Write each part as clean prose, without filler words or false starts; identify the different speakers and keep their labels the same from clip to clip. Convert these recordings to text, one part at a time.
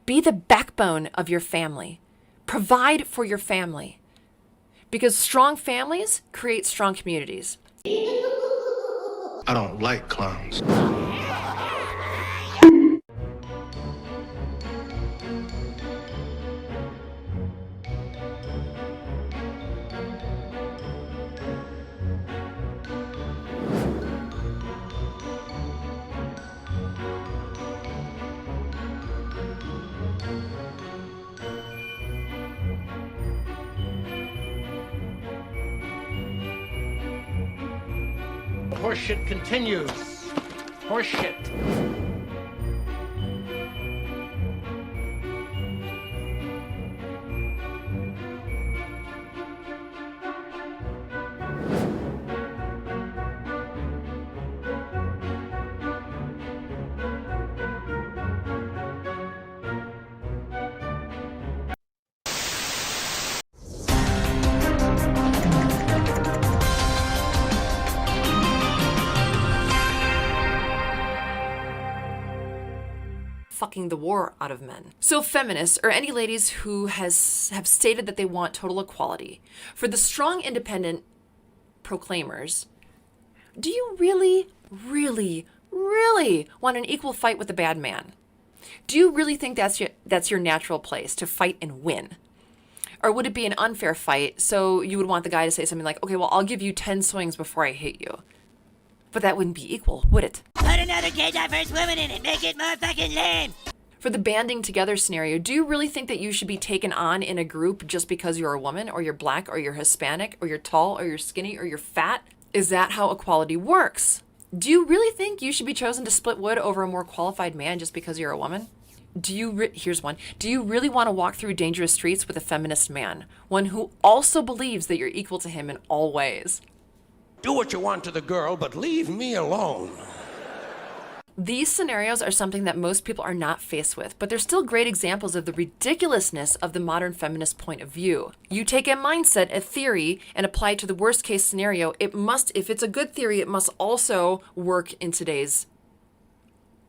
Speaker 1: Be the backbone of your family. Provide for your family. Because strong families create strong communities.
Speaker 2: I don't like clowns.
Speaker 3: Horseshit continues. Horseshit.
Speaker 1: Fucking the war out of men. So feminists, or any ladies who have stated that they want total equality, for the strong independent proclaimers, do you really, really, really want an equal fight with a bad man? Do you really think that's your natural place, to fight and win? Or would it be an unfair fight, so you would want the guy to say something like, okay, well, I'll give you 10 swings before I hit you. But that wouldn't be equal, would it?
Speaker 4: Put another gay diverse woman in it. Make it more fucking lame.
Speaker 1: For the banding together scenario, do you really think that you should be taken on in a group just because you're a woman, or you're black, or you're Hispanic, or you're tall, or you're skinny, or you're fat? Is that how equality works? Do you really think you should be chosen to split wood over a more qualified man just because you're a woman? Here's one. Do you really want to walk through dangerous streets with a feminist man? One who also believes that you're equal to him in all ways?
Speaker 3: Do what you want to the girl, but leave me alone.
Speaker 1: These scenarios are something that most people are not faced with, but they're still great examples of the ridiculousness of the modern feminist point of view. You take a mindset, a theory, and apply it to the worst case scenario. If it's a good theory, it must also work in today's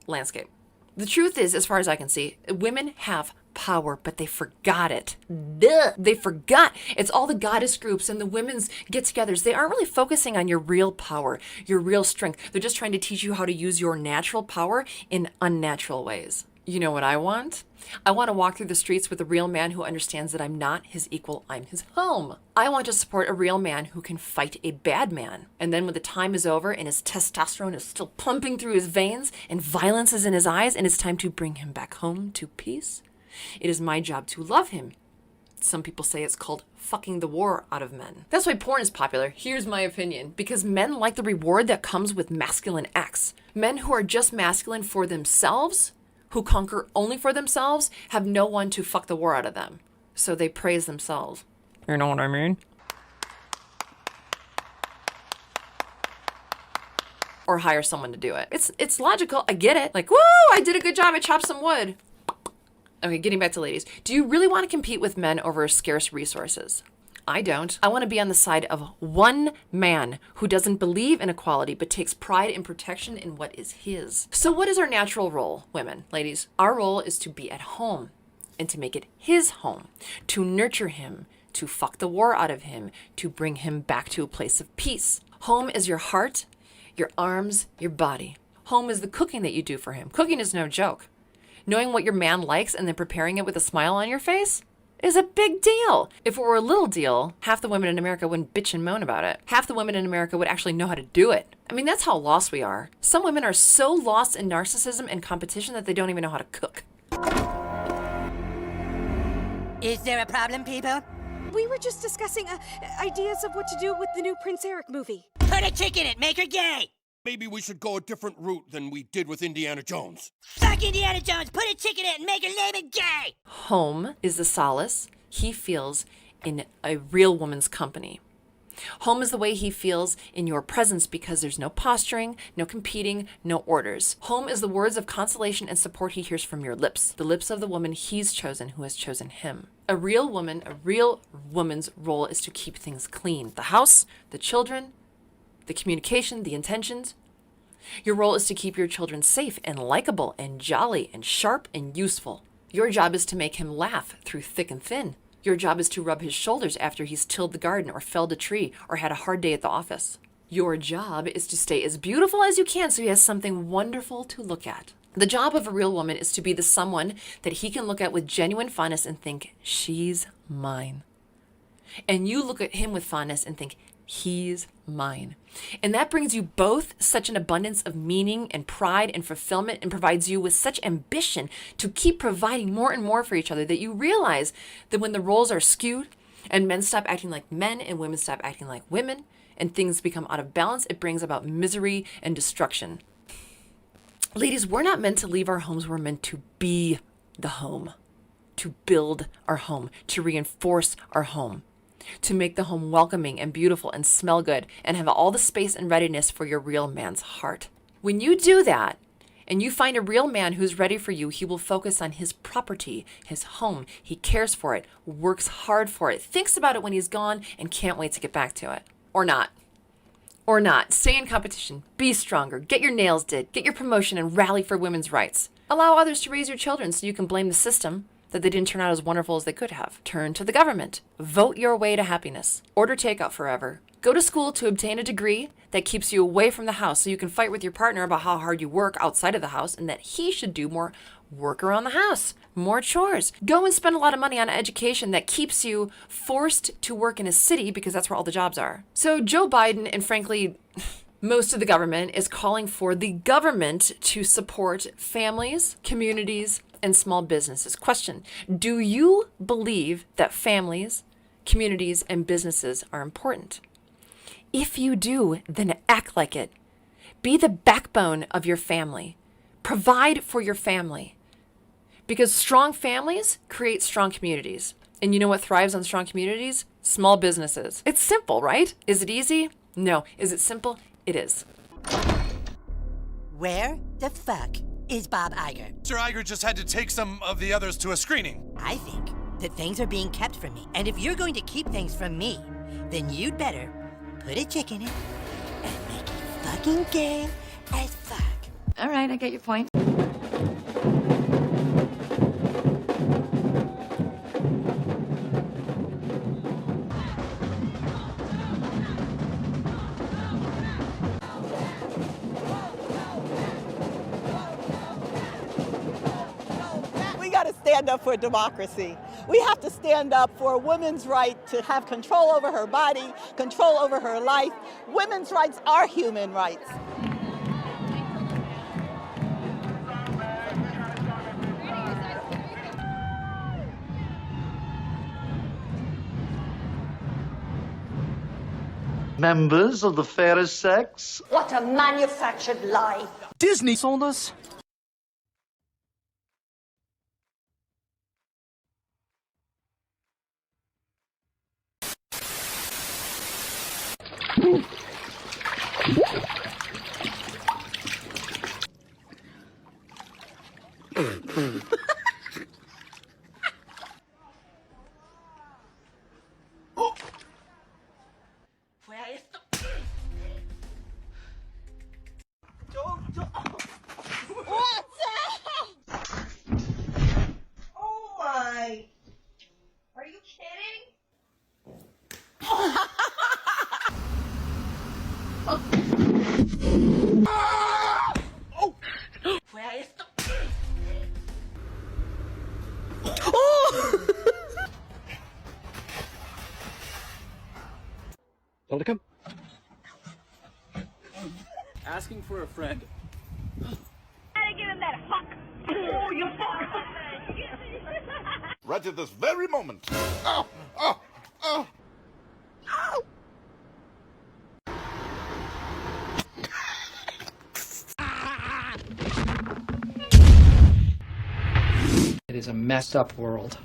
Speaker 1: landscape. The truth is, as far as I can see, women have power, but they forgot it. Duh. They forgot. It's all the goddess groups and the women's get-togethers. They aren't really focusing on your real power, your real strength. They're just trying to teach you how to use your natural power in unnatural ways. You know what I want? I want to walk through the streets with a real man who understands that I'm not his equal, I'm his home. I want to support a real man who can fight a bad man. And then when the time is over and his testosterone is still pumping through his veins and violence is in his eyes and it's time to bring him back home to peace, it is my job to love him. Some people say it's called fucking the war out of men. That's why porn is popular. Here's my opinion. Because men like the reward that comes with masculine acts. Men who are just masculine for themselves, who conquer only for themselves, have no one to fuck the war out of them. So they praise themselves. You know what I mean? Or hire someone to do it. It's logical. I get it. Like, woo, I did a good job. I chopped some wood. Okay, getting back to ladies. Do you really want to compete with men over scarce resources? I don't. I want to be on the side of one man who doesn't believe in equality but takes pride in protection in what is his. So what is our natural role, women, ladies? Our role is to be at home and to make it his home, to nurture him, to fuck the war out of him, to bring him back to a place of peace. Home is your heart, your arms, your body. Home is the cooking that you do for him. Cooking is no joke. Knowing what your man likes and then preparing it with a smile on your face is a big deal. If it were a little deal, half the women in America wouldn't bitch and moan about it. Half the women in America would actually know how to do it. I mean, that's how lost we are. Some women are so lost in narcissism and competition that they don't even know how to cook.
Speaker 4: Is there a problem, people?
Speaker 5: We were just discussing ideas of what to do with the new Prince Eric movie.
Speaker 4: Put a chick in it. Make her gay.
Speaker 3: Maybe we should go a different route than we did with Indiana Jones.
Speaker 4: Fuck Indiana Jones. Put a chick in it and make her name it gay.
Speaker 1: Home is the solace he feels in a real woman's company. Home is the way he feels in your presence because there's no posturing, no competing, no orders. Home is the words of consolation and support he hears from your lips, the lips of the woman he's chosen who has chosen him. A real woman's role is to keep things clean. The house, the children, the communication, the intentions. Your role is to keep your children safe and likable and jolly and sharp and useful. Your job is to make him laugh through thick and thin. Your job is to rub his shoulders after he's tilled the garden or felled a tree or had a hard day at the office. Your job is to stay as beautiful as you can so he has something wonderful to look at. The job of a real woman is to be the someone that he can look at with genuine fondness and think, she's mine. And you look at him with fondness and think, he's mine. And that brings you both such an abundance of meaning and pride and fulfillment and provides you with such ambition to keep providing more and more for each other that you realize that when the roles are skewed and men stop acting like men and women stop acting like women and things become out of balance, it brings about misery and destruction. Ladies, we're not meant to leave our homes. We're meant to be the home, to build our home, to reinforce our home, to make the home welcoming and beautiful and smell good and have all the space and readiness for your real man's heart. When you do that and you find a real man who's ready for you, he will focus on his property, his home. He cares for it, works hard for it, thinks about it when he's gone and can't wait to get back to it. Or not. Or not. Stay in competition. Be stronger. Get your nails did. Get your promotion and rally for women's rights. Allow others to raise your children so you can blame the system that they didn't turn out as wonderful as they could have. Turn to the government. Vote your way to happiness. Order takeout forever. Go to school to obtain a degree that keeps you away from the house so you can fight with your partner about how hard you work outside of the house and that he should do more work around the house, more chores. Go and spend a lot of money on education that keeps you forced to work in a city because that's where all the jobs are. So Joe Biden and frankly, most of the government is calling for the government to support families, communities, and small businesses. Question, do you believe that families, communities, and businesses are important? If you do, then act like it. Be the backbone of your family. Provide for your family. Because strong families create strong communities. And you know what thrives on strong communities? Small businesses. It's simple, right? Is it easy? No. Is it simple? It is.
Speaker 4: Where the fuck is Bob Iger?
Speaker 3: Mr. Iger just had to take some of the others to a screening.
Speaker 4: I think that things are being kept from me. And if you're going to keep things from me, then you'd better put a chick in it and make it fucking gay as fuck.
Speaker 6: All right, I get your point.
Speaker 7: We got to stand up for democracy. We have to stand up for a woman's right to have control over her body, control over her life. Women's rights are human rights.
Speaker 8: Members of the fairest sex?
Speaker 9: What a manufactured lie.
Speaker 10: Disney sold us.
Speaker 7: What's that? Oh my. Are you kidding?
Speaker 10: Welcome.
Speaker 11: Asking for a friend.
Speaker 9: Gotta give him that fuck. Oh, you fuck.
Speaker 12: Right at this very moment. Oh, oh, oh.
Speaker 10: It is a messed up world.